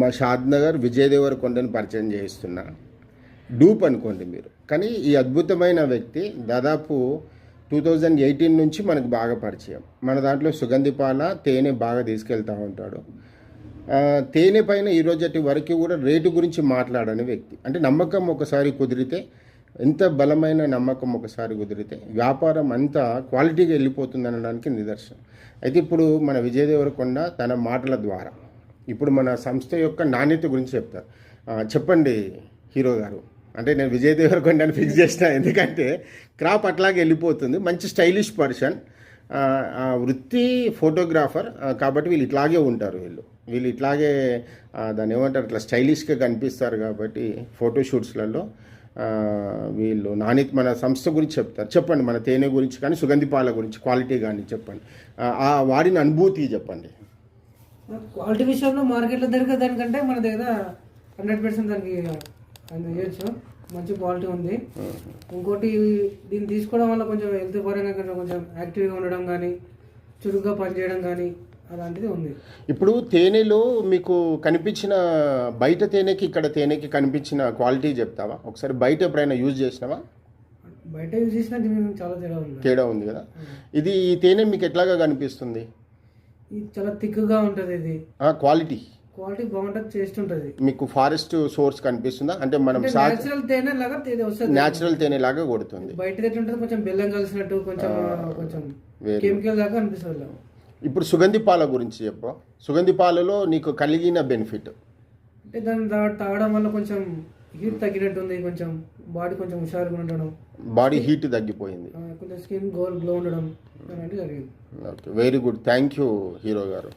మా షాద్నగర్ విజయ్ దేవరకొండని పరిచయం చేయిస్తున్నా. డూప్ అనుకోండి మీరు. కానీ ఈ అద్భుతమైన వ్యక్తి దాదాపు 2018 నుంచి మనకు బాగా పరిచయం. మన దాంట్లో సుగంధిపాల తేనె బాగా తీసుకెళ్తూ ఉంటాడు. తేనె పైన ఈరోజటి వరకు కూడా రేటు గురించి మాట్లాడని వ్యక్తి. అంటే నమ్మకం ఒకసారి కుదిరితే, ఎంత బలమైన నమ్మకం ఒకసారి కుదిరితే వ్యాపారం అంతా క్వాలిటీగా వెళ్ళిపోతుంది అనడానికి నిదర్శనం. అయితే ఇప్పుడు మన విజయ్ దేవరకొండ తన మాటల ద్వారా ఇప్పుడు మన సంస్థ యొక్క నాణ్యత గురించి చెప్తారు. చెప్పండి హీరో గారు. అంటే నేను విజయ్ దేవరకొండని ఫిక్స్ చేసిన, ఎందుకంటే క్రాప్ అట్లాగే వెళ్ళిపోతుంది. మంచి స్టైలిష్ పర్సన్, వృత్తి ఫోటోగ్రాఫర్ కాబట్టి వీళ్ళు ఇట్లాగే ఉంటారు. వీళ్ళు ఇట్లాగే దాన్ని ఏమంటారు, ఇట్లా స్టైలిష్గా కనిపిస్తారు కాబట్టి ఫోటోషూట్స్లలో వీళ్ళు నాణ్యత మన సంస్థ గురించి చెప్తారు. చెప్పండి మన తేనె గురించి కానీ సుగంధి పాల గురించి క్వాలిటీ కానీ చెప్పండి, వాడిన అనుభూతి చెప్పండి. క్వాలిటీ విషయంలో మార్కెట్లో దొరికే దానికంటే మన దగ్గర 100% దానికి చేయొచ్చు. మంచి క్వాలిటీ ఉంది. ఇంకోటి దీన్ని తీసుకోవడం వల్ల కొంచెం హెల్త్ పరంగా కొంచెం యాక్టివ్గా ఉండడం కానీ, చురుగ్గా పనిచేయడం కానీ అలాంటిది ఉంది. ఇప్పుడు తేనెలో మీకు కనిపించిన బయట తేనెకి ఇక్కడ తేనెకి కనిపించిన క్వాలిటీ చెప్తావా ఒకసారి? బయట ఎప్పుడైనా యూజ్ చేసినావా? బయట యూజ్ చేసినా చాలా తేడా ఉంది కదా. ఇది ఈ తేనె మీకు ఎట్లాగా కనిపిస్తుంది? ఇది చాలా థిక్గా ఉంటుంది. ఇది క్వాలిటీ బాగుంటుంది, టేస్ట్ ఉంటుంది. మీకు ఫారెస్ట్ సోర్స్ కనిపిస్తుందా? అంటే మనం న్యాచురల్ తేనె లాగా కొడుతుంది. బయట ఉంటుంది కొంచెం బెల్లం కలిసినట్టు, కొంచెం కెమికల్ లాగా అనిపిస్తుంది. ఇప్పుడు సుగంధి పాల గురించి చెప్పు. సుగంధి పాలలో నీకు కలిగిన బెనిఫిట్ అంటే దాన్ని తాగడం వల్ల కొంచెం హీట్ తగ్గినట్టుంది, కొంచెం బాడీ కొంచెం హుషారుగా ఉండడం, బాడీ హీట్ తగ్గిపోయింది, కొంచెం స్కిన్ గ్లో ఉండడం అలాంటివి జరిగింది. Okay, very good. Thank you hero గారు.